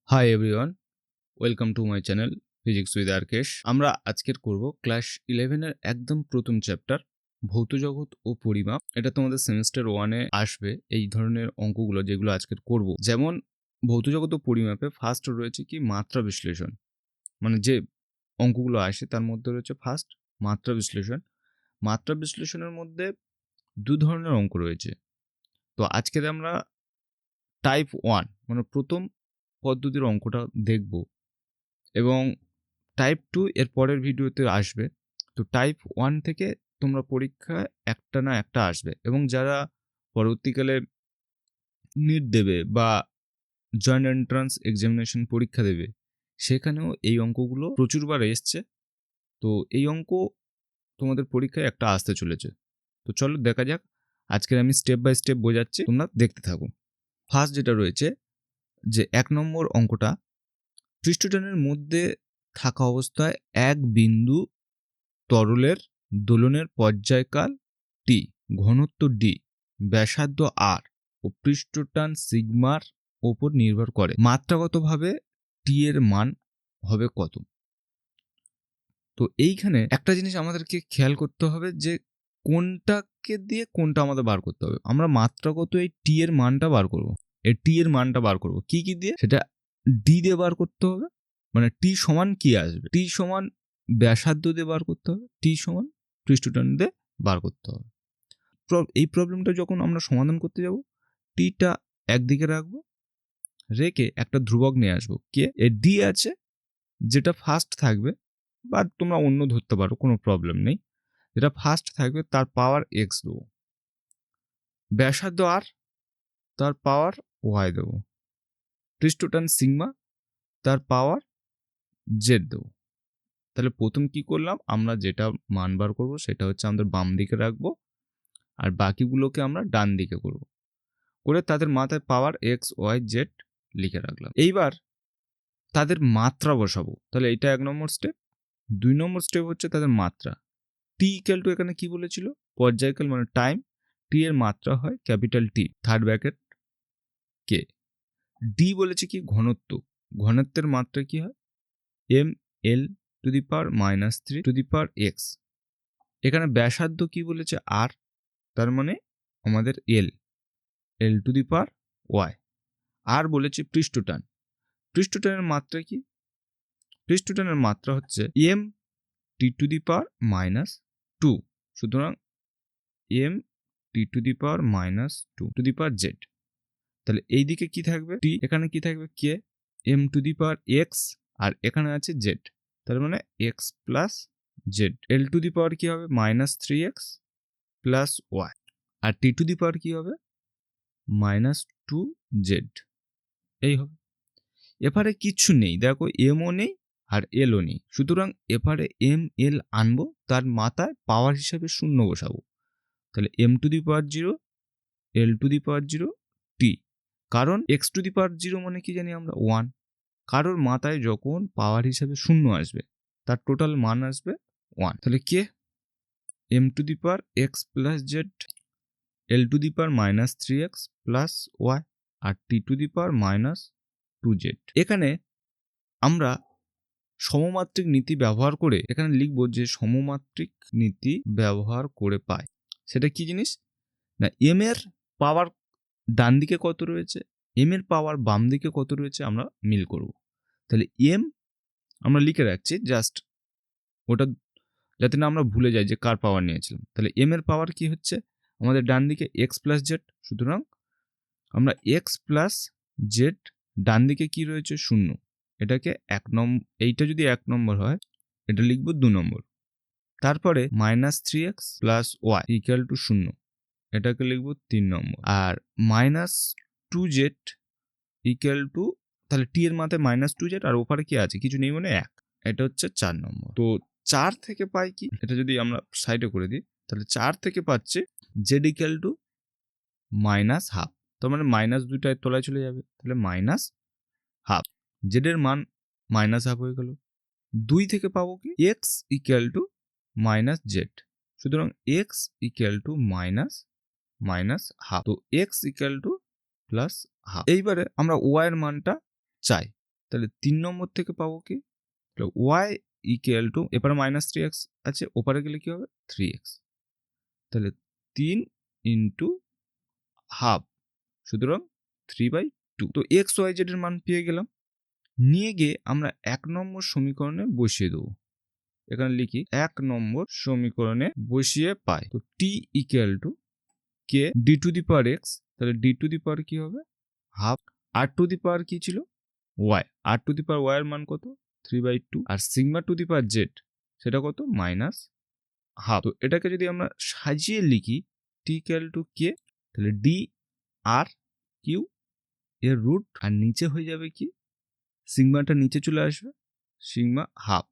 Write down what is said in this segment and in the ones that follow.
High everyone, welcome to my channel physics with Arkesh. আমরা আজকের করব ক্লাস 11 এর একদম প্রথম চ্যাপ্টার ভৌত জগৎ ও পরিমাপ। এটা তোমাদের সেমিস্টার 1 এ আসবে এই ধরনের অঙ্কগুলো যেগুলো আজকের করব। যেমন ভৌত জগৎ ও পরিমাপে ফার্স্ট রয়েছে কি মাত্রা বিশ্লেষণ, মানে যে অঙ্কগুলো আসে তার মধ্যে রয়েছে ফার্স্ট মাত্রা বিশ্লেষণ। মাত্রা বিশ্লেষণের মধ্যে দু ধরনের অঙ্ক রয়েছে। তো আজকের আমরা টাইপ 1 মানে প্রথম পদ্ধতির অঙ্কটা দেখব এবং টাইপ 2 এর পরের ভিডিওতে আসবে। তো টাইপ 1 থেকে তোমরা পরীক্ষায় একটা না একটা আসবে, এবং যারা পরবর্তীকালে নিট দেবে বা জয়েন্ট এন্ট্রান্স এক্সামিনেশন পরীক্ষা দেবে সেখানেও এই অঙ্কগুলো প্রচুরবার এসছে। তো এই অঙ্ক তোমাদের পরীক্ষায় একটা আসতে চলেছে। তো চলো দেখা যাক। আজকের আমি স্টেপ বাই স্টেপ বোঝাচ্ছি, তোমরা দেখতে থাকো। ফার্স্ট যেটা রয়েছে যে 1 নম্বর অঙ্কটা, পৃষ্ঠটানের মধ্যে থাকা অবস্থায় এক বিন্দু তরলের দোলনের পর্যায়কাল টি, ঘনত্ব ডি, ব্যাসার্ধ আর ও পৃষ্ঠটান সিগমার ওপর নির্ভর করে। মাত্রাগতভাবে টি এর মান হবে কত? তো এইখানে একটা জিনিস আমাদেরকে খেয়াল করতে হবে যে কোনটাকে দিয়ে কোনটা আমাদের বার করতে হবে। আমরা মাত্রাগত এই টি এর মানটা বার করব, এই টি এর মানটা বার করব কি কি দিয়ে, সেটা ডি দিয়ে বার করতে হবে। মানে টি সমান কি আসবে, টি সমান ব্যাসার্ধ দিয়ে বার করতে হবে, টি সমান পৃষ্ঠটান দিয়ে বার করতে হবে। এই প্রবলেমটা যখন আমরা সমাধান করতে যাব, টিটা একদিকে রাখবো, রেখে একটা ধ্রুবক নিয়ে আসবো, কে এ ডি আছে যেটা ফার্স্ট থাকবে, বা তোমরা অন্য ধরতে পারো, কোনো প্রবলেম নেই। যেটা ফার্স্ট থাকবে তার পাওয়ার এক্স দেবো, ব্যাসার্ধ আর তার পাওয়ার ওয়াই দেবো, পৃষ্ঠটান সিগমা তার পাওয়ার জেড দেবো। তাহলে প্রথম কি করলাম, আমরা যেটা মান বার করবো সেটা হচ্ছে আমাদের বাম দিকে রাখবো, আর বাকিগুলোকে আমরা ডান দিকে করব, করে তাদের মাথায় পাওয়ার এক্স ওয়াই জেড লিখে রাখলাম। এইবার তাদের মাত্রা বসাবো। তাহলে এটা 1 নম্বর স্টেপ। 2 নম্বর স্টেপ হচ্ছে তাদের মাত্রা। টি ইকুয়াল টু এখানে কি বলেছিল, পর্যায়কাল মানে টাইম, টি এর মাত্রা হয় ক্যাপিটাল টি, থার্ড ব্র্যাকেট কে। ডি বলেছে কি ঘনত্ব, ঘনত্বের মাত্রা কি হয় M L to the power -3 to the power x. এখানে ব্যাসার্ধ কি বলেছে আর, তার মানে আমাদের এল, এল টু দি পাওয়ার ওয়াই। আর বলেছে পৃষ্ঠটান, পৃষ্ঠটানের মাত্রা কি, পৃষ্ঠটানের মাত্রা হচ্ছে M T to the power -2, সুতরাং M T to the power -2 to the power Z. তাহলে এই দিকে কি থাকবে টি, এখানে কি থাকবে K, M to the power X, আর এখানে আছে জেড, তার মানে X plus Z. L to the power কি হবে -3x প্লাস ওয়াই, আর টি টু দি পাওয়ার কি হবে -2z। এই হবে। এপারে কিচ্ছু নেই, দেখো এমও নেই আর এলও নেই, সুতরাং এপারে এম এল আনবো, তার মাথায় পাওয়ার হিসাবে 0 বসাবো। তাহলে M to the power 0, L to the power 0, T. কারণ এক্স টু দি পাওয়ার 0 মানে কি জানি আমরা 1, কারোর মাথায় যখন পাওয়ার হিসাবে 0 আসবে তার টোটাল মান আসবে 1। তাহলে K M to the power x plus Z, L to the power -3x plus Y, আর T to the power -2z। এখানে আমরা সমমাত্রিক নীতি ব্যবহার করে এখানে লিখব যে সমমাত্রিক নীতি ব্যবহার করে পাই। সেটা কি জিনিস না, এম এর পাওয়ার ডান দিকে কত রয়েছে, এম এর পাওয়ার বাম দিকে কত রয়েছে আমরা মিল করব। তাহলে এম আমরা লিখে রাখছি জাস্ট, ওটা যাতে না আমরা ভুলে যাই যে কার পাওয়ার নিয়েছিলাম। তাহলে এম এর পাওয়ার কি হচ্ছে আমাদের ডান দিকে এক্স প্লাস জেড, সুতরাং আমরা এক্স প্লাস জেড, ডান দিকে কি রয়েছে 0, এটাকে 1 নম্বর, এইটা যদি 1 নম্বর হয় এটা লিখব 2 নম্বর। তারপরে -3x plus Y equal to 0, এটাকে লিখব 3 নম্বর। আর -2z ইকুয়াল টু, তাহলে টি এর মাথায় -2z আর ওপারে কি আছে কিছু নেই মানে 1, এটা হচ্ছে 4 নম্বর। তো 4 থেকে পাই কি, এটা যদি আমরা সাইডে করে দিই তাহলে 4 থেকে পাচ্ছে z ইকুয়াল টু -12, তার মানে -2টা তলায় চলে যাবে, তাহলে -12, z এর মান -12 হয়ে গেল। 2 থেকে পাবো কি x ইকুয়াল টু -z, সুতরাং x ইকুয়াল টু -12, তো x ইকুয়াল টু +12। এইবারে আমরা y এর মানটা চাই, তাহলে 3 নম্বর থেকে পাবো কি, তাহলে ওয়াই ইকুয়াল টু, এপারে -3x আছে, ওপারে গেলে কি হবে 3x, তাহলে 3 ইন্টু হাফ, সুতরাং 3/2। তো এক্স ওয়াই জেড এর মান পেয়ে গেলাম। নিয়ে গিয়ে আমরা 1 নম্বর সমীকরণে বসিয়ে দেবো। এখানে লিখি 1 নম্বর সমীকরণে বসিয়ে পাই, তো T equal to K D to the power X, তাহলে ডি টু দি পাওয়ার কি হবে হাফ, আর টু দি পাওয়ার কি ছিল ওয়াই, আর টু দি পাওয়ার ওয়াই এর মান কত 3/2, আর sigma to the power Z সেটা কত -হাফ। তো এটাকে যদি আমরা সাজিয়ে লিখি টি ইকুয়াল টু কে, তাহলে ডি আর কিউ এর রুট, আর নিচে হয়ে যাবে কি সিগমাটা নিচে চলে আসবে, সিগমা হাফ।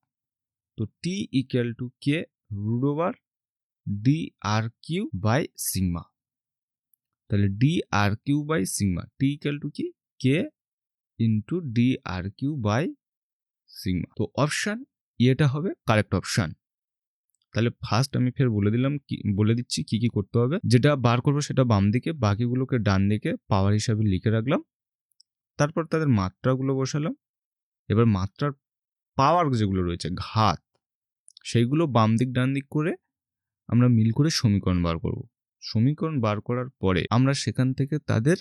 তো T equal to K root over D R Q by sigma, তাহলে D R Q by sigma, T equal to কি K into D R Q by sigma. তো অপশান এটা হবে কারেক্ট অপশান। তাহলে first আমি ফের বলে দিচ্ছি কি কি করতে হবে। যেটা বার করবো সেটা বাম দিকে, বাকিগুলোকে ডান দিকে পাওয়ার হিসাবে লিখে রাখলাম। তারপর তাদের মাত্রাগুলো বসালাম। এবার মাত্রার পাওয়ার যেগুলো রয়েছে ঘাত, সেইগুলো বাম দিক ডান দিক করে আমরা মিল করে সমীকরণ বার করব। সমীকরণ বার করার পরে আমরা সেখান থেকে তাদের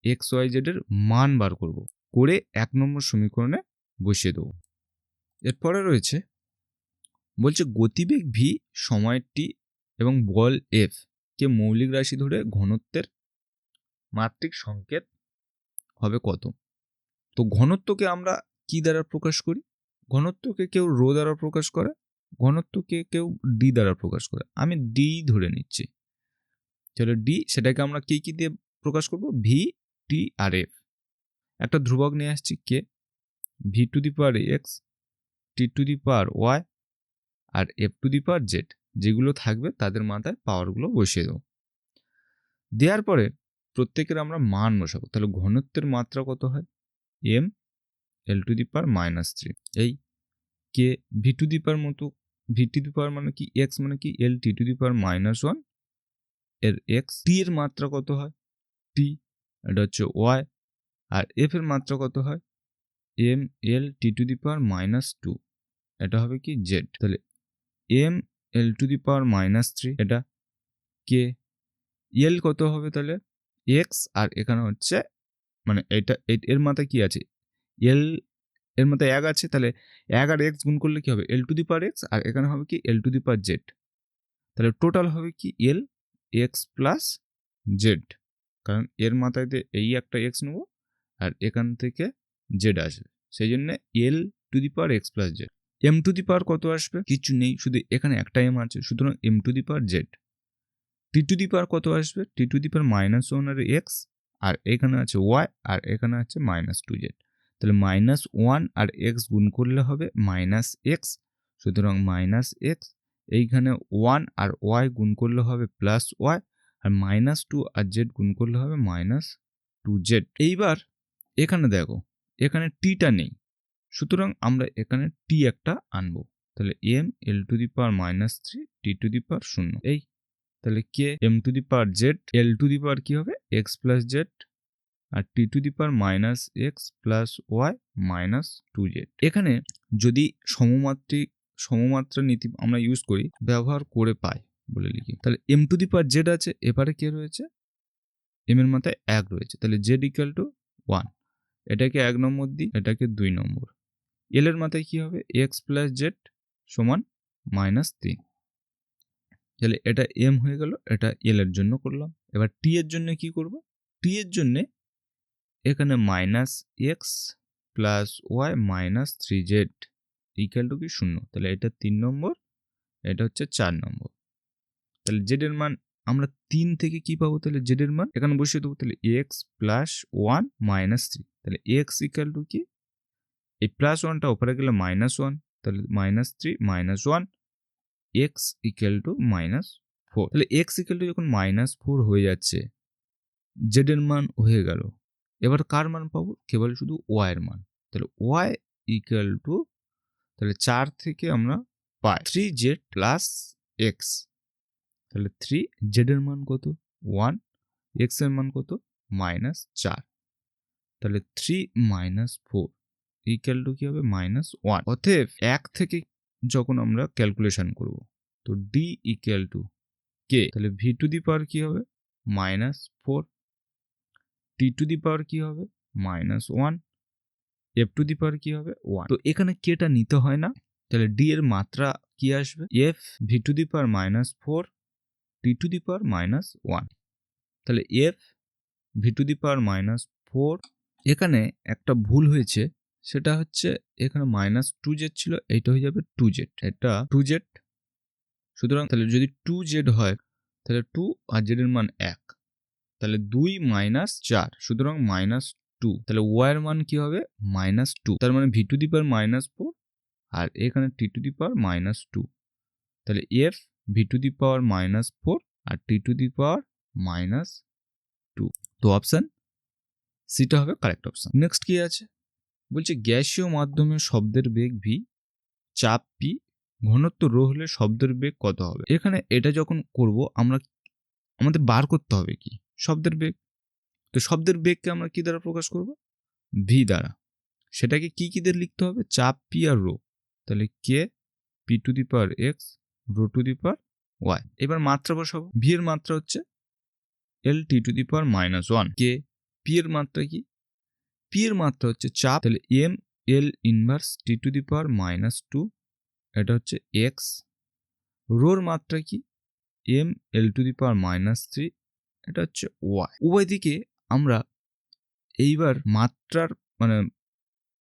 এক্স ওয়াই জেড এর মান বার করব, করে 1 নম্বর সমীকরণে বসিয়ে দেবো। এরপরে রয়েছে বলছে গতিবেগ ভি, সময় টি এবং বল এফ কে মৌলিক রাশি ধরে ঘনত্বের মাত্রিক সংকেত হবে কত। তো ঘনত্বকে আমরা কি দ্বারা প্রকাশ করি, ঘনত্বকে কেউ রো দ্বারা প্রকাশ করে, ঘনত্বকে কেউ ডি দ্বারা প্রকাশ করে, আমি ডি ধরে নিচ্ছি। চলো ডি, সেটাকে আমরা কি কি দিয়ে প্রকাশ করব, ভি টি আর এফ। একটা ধ্রুবক নিয়ে আসছি K, V to the power X, T to the power Y আর F to the power Z, যেগুলো থাকবে তাদের মাথায় পাওয়ারগুলো বসিয়ে দেবো। দেওয়ার পরে প্রত্যেকের আমরা মান বসাবো। তাহলে ঘনত্বের মাত্রা কত হয় M L to the power -3, এই কে ভি টু দি পাওয়ার মতো, ভি টু দি পাওয়ার মানে কি এক্স মানে কি এল টি টু দি পাওয়ার -1 এর এক্স, টি এর মাত্রা কত হয় টি, এটা হচ্ছে ওয়াই, আর এফ এর মাত্রা কত হয় M L T to the power -2, এটা হবে কি জেড। তাহলে M L to the power -3 এটা কে, এল কত হবে তাহলে এক্স, আর এখানে হচ্ছে মানে এটা এর মাথায় কি আছে এল এর মধ্যে 1 আছে, তাহলে 1 আর এক্স গুণ করলে কি হবে এল টু দি পাওয়ার এক্স, আর এখানে হবে কি এল টু দি পাওয়ার জেড। তাহলে টোটাল হবে কি এল এক্স প্লাস জেড, কারণ এর মাথায় এই একটা এক্স নেব আর এখান থেকে জেড আসবে, সেই জন্য L to the power x plus Z. M to the power কত আসবে, কিছু নেই, শুধু এখানে একটা এম আছে, সুতরাং M to the power Z. T to the power কত আসবে, টি to the power -1 R x, আর এখানে আছে ওয়াই, আর এখানে আছে -2 জেড। তাহলে -1 আর এক্স গুণ করলে হবে -x, সুতরাং -x, এইখানে 1 আর ওয়াই গুণ করলে হবে +y, আর -2 আর জেড গুণ করলে হবে -2z। এইবার এখানে দেখো এখানে টিটা নেই, সুতরাং আমরা এখানে টি একটা আনবো। তাহলে M L to the power -3 T to the power 0, এই তাহলে K M to the power Z, L to the power কি হবে এক্স প্লাস জেড, আর T to the power -x plus Y -2z। এখানে যদি সমমাত্রা নীতি আমরা ইউজ করি, ব্যবহার করে পাই বলে লিখি, তাহলে M to the power z আছে, এবারে কে রয়েছে এম এর মাথায় 1 রয়েছে, তাহলে জেড ইকুয়াল টু 1, এটাকে 1 নম্বর দিই, এটাকে 2 নম্বর। এল এর মাথায় কি হবে এক্স প্লাস জেড সমান -3, তাহলে এটা এম হয়ে গেল, এটা এল এর জন্য করলাম। এবার টি এর জন্য কি করব, টি এর জন্য এখানে -x plus y -3z equal to কি 0, তাহলে এটা 3 নম্বর, এটা হচ্ছে 4 নম্বর। তাহলে জেড এর মান আমরা 3 থেকে কি পাবো, তাহলে জেড এর মান এখানে বসিয়ে দেবো, তাহলে x প্লাস 1 -3, তাহলে x ইকুয়াল টু কি এই +1টা উপরে গেলে -1, তাহলে -3 -1, x ইকুয়াল টু -4। তাহলে x ইকুয়াল টু যখন -4 হয়ে যাচ্ছে, z এর মান হয়ে গেল, এবার কার মান পাবো, কেবল শুধু y এর মান। তাহলে y ইকুয়াল টু, তাহলে 4 থেকে আমরা পাই 3z প্লাস x, তাহলে 3z এর মান কত 1, x এর মান কত -4, তাহলে 3 - 4, ইকুয়াল টু কি হবে -1। অতএব 1 থেকে যখন আমরা ক্যালকুলেশন করব তো ডি ইকুয়াল টু কে, তাহলে ভি টু দি পাওয়ার কি হবে -4, টি টু দি পাওয়ার কি হবে -1, এফ টু দি পাওয়ার কি হবে 1। তো এখানে কেটা নিতে হয় না, তাহলে ডি এর মাত্রা কি আসবে F V to the power -4 T to the power -1। তাহলে F V to the power -4, এখানে একটা ভুল হয়েছে, সেটা হচ্ছে এখানে -2z ছিল, এইটা হয়ে যাবে 2z, এটা 2z। সুতরাং তাহলে যদি 2z হয় তাহলে 2 আর z এর মান 1, তাহলে 2 - 4, সুতরাং -2। তাহলে y এর মান কি হবে -2, তার মানে ভি টু দি পাওয়ার -4 আর এখানে টি টু দি পাওয়ার -2। তাহলে F V to the power -4 আর টি টু দি পাওয়ার -2। তো অপশন সিটা হবে কারেক্ট অপশন। নেক্সট কি আছে, বলছে গ্যাসীয় মাধ্যমে শব্দের বেগ ভি, চাপ পি, ঘনত্ব রো হলে শব্দের বেগ কত হবে। এখানে এটা যখন করব আমাদের বার করতে হবে কি শব্দের বেগ। তো শব্দের বেগকে আমরা কি দ্বারা প্রকাশ করব, ভি দ্বারা। সেটাকে কি কি দিয়ে লিখতে হবে, চাপ পি আর রো। তাহলে K P to the power x rho to the power y. এবার মাত্রা বসাবো, ভি এর মাত্রা হচ্ছে এল T to the power -1, K P এর মাত্রা কি, পি এর মাত্রা হচ্ছে চাপ, তাহলে M L inverse T to the power -2, এটা হচ্ছে এক্স। রোর মাত্রা কি M L to the power -3, এটা হচ্ছে ওয়াই। উভয় দিকে আমরা এইবার মাত্রার মানে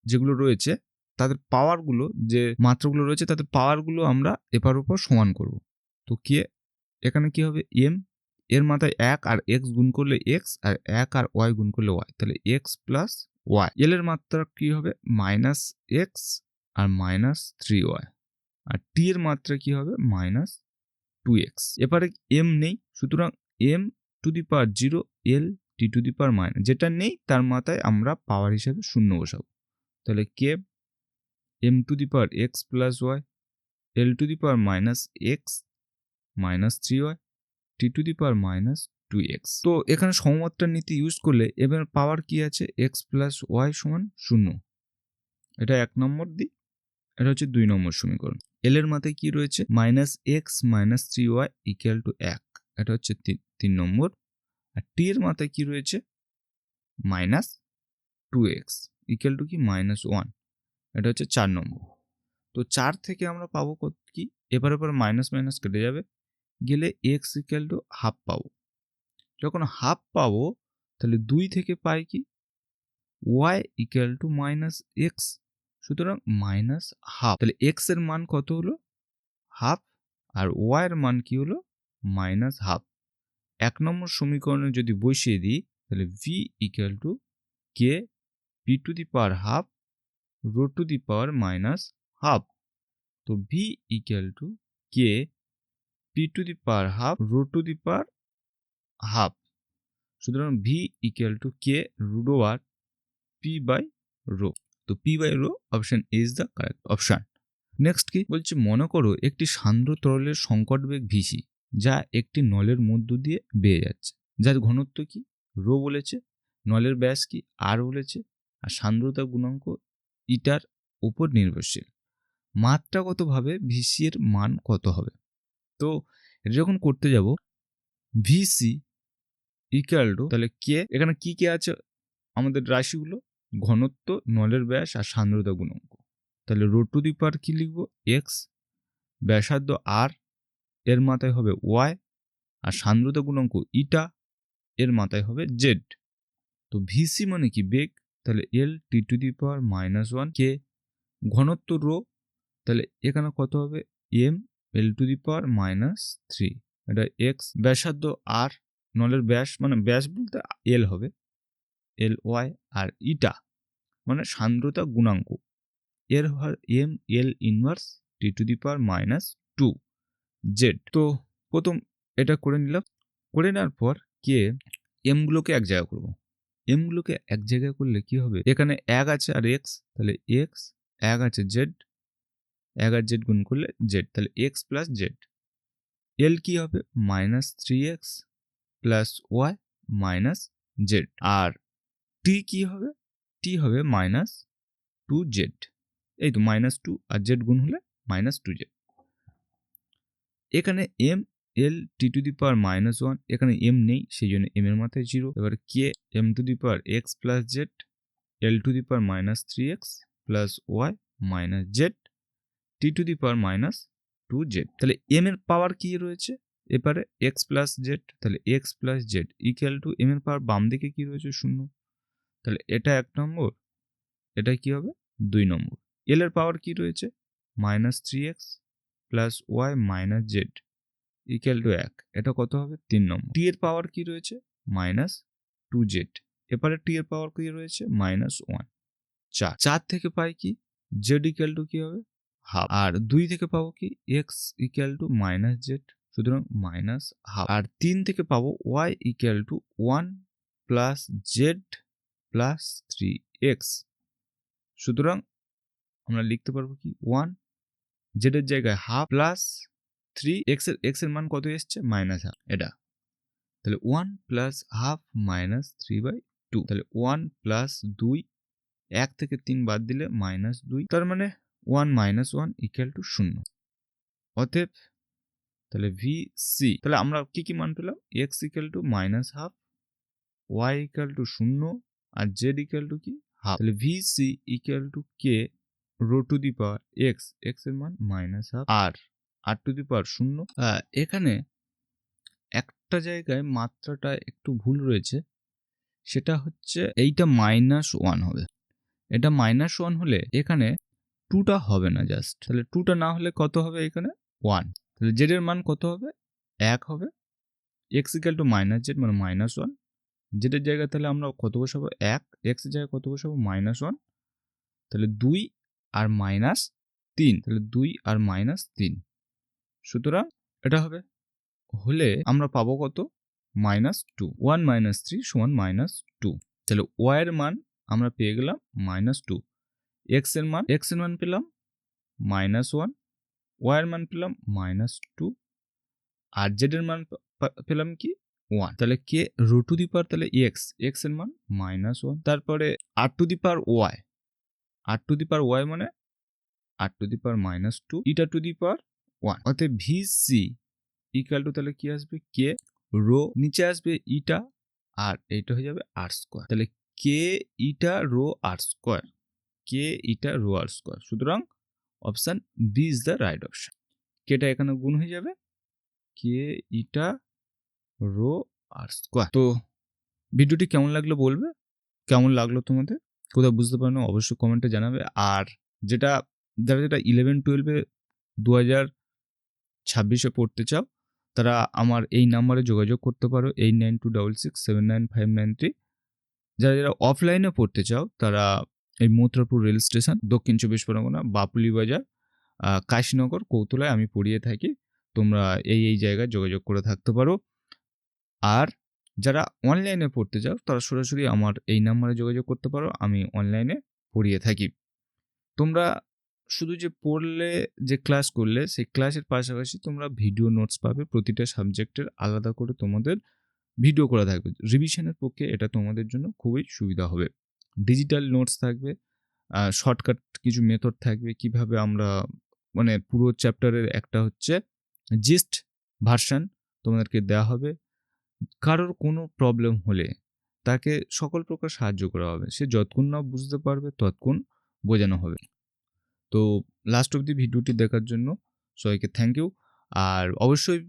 যেগুলো রয়েছে তাদের পাওয়ারগুলো, যে মাত্রাগুলো রয়েছে তাদের পাওয়ারগুলো আমরা এপার ওপর সমান করব। তো কে এখানে কি হবে এম এর মাথায় 1 আর এক্স গুণ করলে এক্স, আর 1 আর ওয়াই গুণ করলে ওয়াই, তাহলে এক্স প্লাস ওয়াই। এল এর মাত্রা কি হবে -x আর -3y, আর টি এর মাত্রা কি হবে -2x। এবারে এম নেই, সুতরাং M to the power 0 L T to the power minus, যেটা নেই তার মাথায় আমরা পাওয়ার হিসাবে 0 বসাবো। তাহলে K M to the power x plus y, L to the power -x -3y, T to the power -2x। তো এখানে সমমাত্রার নীতি ইউজ করলে এবার পাওয়ার কি আছে x প্লাস ওয়াই সমান 0, এটা 1 নম্বর দিক। এটা হচ্ছে 2 নম্বর সমীকরণ। এল এর মাথায় কি রয়েছে -x -3y ইকুয়াল টু 1, এটা হচ্ছে 3 নম্বর। আর টি এর মাথায় কি রয়েছে -2x ইকুয়াল টু কি -1, এটা হচ্ছে 4 নম্বর। তো 4 থেকে আমরা পাবো কত কি, এবার মাইনাস মাইনাস কেটে যাবে, গেলে x ইকুয়াল টু হাফ পাবো। যখন হাফ পাবো তাহলে 2 থেকে পাই কি y ইকুয়াল টু -x, সুতরাং -হাফ। তাহলে x এর মান কত হলো হাফ, আর y এর মান কি হলো -হাফ। 1 নম্বর সমীকরণে যদি বসিয়ে দিই তাহলে v equal to K P to the power half rho to the power -half. তো v equal to K P to the power half rho to the power half. সুতরাং v equal to K root over P by rho. তো P by rho option A is the correct option. Next কি বলছে, মনে করো একটি সান্দ্র তরলের সংকট বেগ VC যা একটি নলের মধ্য দিয়ে বেয়ে যাচ্ছে, যার ঘনত্ব কি রো বলেছে, নলের ব্যাস কি আর বলেছে, আর সান্দ্রতা গুণাঙ্ক ইটার উপর নির্ভরশীল। মাত্রাগতভাবে ভিসি এর মান কত হবে। তো এটা যখন করতে যাব ভিসি ইকুয়াল টু, তাহলে কে এখানে কি কে আছে আমাদের রাশিগুলো, ঘনত্ব, নলের ব্যাস আর সান্দ্রতা গুণাঙ্ক। তাহলে রো টু দি পাওয়ার কি লিখবো এক্স, ব্যাসার্ধ আর এর মাথায় হবে ওয়াই, আর সান্দ্রতা গুণাঙ্ক ইটা এর মাথায় হবে জেড। তো ভিসি মানে কি বেগ, তাহলে এল টি টু দি পাওয়ার -1, কে ঘনত্ব রো, তাহলে এখানে কত হবে M L to the power -3, এটা এক্স, ব্যাসার্ধ আর নলের ব্যাস মানে ব্যাস বলতে এল হবে এল ওয়াই, আর ইটা মানে সান্দ্রতা গুণাঙ্ক এর M L inverse T to the power -2 z. তো প্রথম এটা করে নিলাম, করে নেওয়ার পর কে এম গুলোকে এক জায়গায় করব। এম গুলোকে এক জায়গায় করলে কি হবে, এখানে 1 আছে আর এক্স, তাহলে এক্স, 1 আছে জেড, 1 আর জেড গুণ করলে জেড, তাহলে এক্স প্লাস জেড। এল কি হবে -3x plus Y minus Z, আর টি কি হবে, টি হবে 2z, এই তো -2 আর z গুণ হলে -2z। এখানে m l t to the power -1, এখানে m নেই সেই জন্য m এর মাথায় 0। এবার k m two the power x plus z l two the power -3x plus y minus z t to the power -2z। তাহলে m এর পাওয়ার কি রয়েছে এবারে x প্লাস z, তাহলে x plus z equal two m এর পাওয়ার বাম দিকে কি রয়েছে 0, তাহলে এটা 1 নম্বর, এটা কি হবে 2 নম্বর। l এর পাওয়ার কি রয়েছে -3x plus y minus z equal two 1, এটা কত হবে 3 নম্বর। t এর পাওয়ার কি রয়েছে -2z, এবারে t এর পাওয়ার কি রয়েছে -1, 4 থেকে পাই কি z ইকুয়াল টু কি হবে হাফ, আর 2 থেকে পাবো কি x ইকুয়াল টু -z, সুতরাং -হাফ, আর 3 থেকে পাবো y equal two 1 plus z plus 3x, সুতরাং আমরা লিখতে পারবো কি 1 z এর জায়গায় হাফ প্লাস 3 x এর মান কত এসছে -হাফ, এটা তাহলে 1 প্লাস হাফ মাইনাস 3/2, তাহলে 1 প্লাস 2, 1 থেকে 3 বাদ দিলে -2, তার মানে 1 - 1 ইকুয়াল টু 0। অতএব তাহলে VC, তাহলে আমরা কি কি মান পেলাম x equal to -half, y equal to 0 আর z ইকুয়াল টু কি হাফ, তাহলে VC equal to k rho to the power x, x এর মান -হাফ আর r টু দি পাওয়ার 0। এখানে একটা জায়গায় মাত্রাটা একটু ভুল রয়েছে, সেটা হচ্ছে এইটা -1 হবে, এটা -1 হলে এখানে 2টা হবে না জাস্ট, তাহলে 2টা না হলে কত হবে এখানে 1, তাহলে z এর মান কত হবে 1 হবে, x ইকুয়াল টু -z মানে -1, z এর জায়গায় তাহলে আমরা কত বসাবো 1, x এর জায়গায় কত বসাবো -1, তাহলে 2 আর -3, তাহলে 2 আর -3, সুতরাং এটা হবে, হলে আমরা পাবো কত -2, 1 - 3 সমান -2, তাহলে y এর মান আমরা পেয়ে গেলাম -2, x এর মান পেলাম -1, y এর মান পেলাম -2 আর z এর মান পেলাম কি 1, তাহলে k rho to the power তাহলে x এর মান -1, তারপরে r to the power y মানে r to the power -2 eta to the power 1, অতএব VC ইকুয়াল টু তাহলে কি আসবে k রো, নিচে আসবে ইটা আর এইটা হয়ে যাবে r স্কয়ার, তাহলে k eta rho r square, k eta rho r square, সুতরাং option B is the right option. কেটা এখানে গুণ হয়ে যাবে k eta rho r square. তো ভিডিওটি কেমন লাগলো বলবে, কেমন লাগলো তোমাদের, কোথাও বুঝতে পারো না অবশ্যই কমেন্টে জানাবে। আর যেটা 11-12 2026 পড়তে চাও তারা আমার এই নাম্বারে যোগাযোগ করতে পারো 8926679593। যারা অফলাইনে পড়তে চাও তারা এই মথুরাপুর রেল স্টেশন, দক্ষিণ 24 পরগনা, বাপুলি বাজার, কাশীনগর, কৌতলায় আমি পড়িয়ে থাকি। তোমরা এই জায়গায় যোগাযোগ করে থাকতে পারো। আর যারা অনলাইনে পড়তে চাও তারা সরাসরি আমার এই নাম্বারে যোগাযোগ করতে পারো, আমি অনলাইনে পড়িয়ে থাকি। তোমরা শুধু যে পড়লে যে ক্লাস করলে সেই ক্লাসের পাশাপাশি তোমরা ভিডিও নোটস পাবে, প্রতিটা সাবজেক্টের আলাদা করে তোমাদের ভিডিও করা থাকবে। রিভিশনের পক্ষে এটা তোমাদের জন্য খুবই সুবিধা হবে। ডিজিটাল নোটস থাকবে, শর্টকাট কিছু মেথড থাকবে, কিভাবে আমরা মানে পুরো চ্যাপ্টারের একটা হচ্ছে জিস্ট ভার্সন তোমাদেরকে দেওয়া হবে। কারোর কোনো প্রবলেম হলে তাকে সকল প্রকার সাহায্য করা হবে, সে যতক্ষণ না বুঝতে পারবে ততক্ষণ বোঝানো হবে। তো লাস্ট অবধি ভিডিওটি দেখার জন্য সবাইকে থ্যাংক ইউ। আর অবশ্যই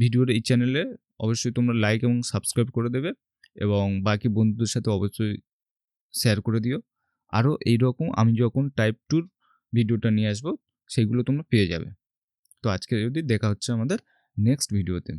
ভিডিওর এই চ্যানেলে অবশ্যই তোমরা লাইক এবং সাবস্ক্রাইব করে দেবে এবং বাকি বন্ধুদের সাথে অবশ্যই শেয়ার করে দিও। আরও এইরকম আমি যখন টাইপ 2 ভিডিওটা নিয়ে আসবো সেইগুলো তোমরা পেয়ে যাবে। তো আজকে যদি দেখা হচ্ছে আমাদের নেক্সট ভিডিওতে।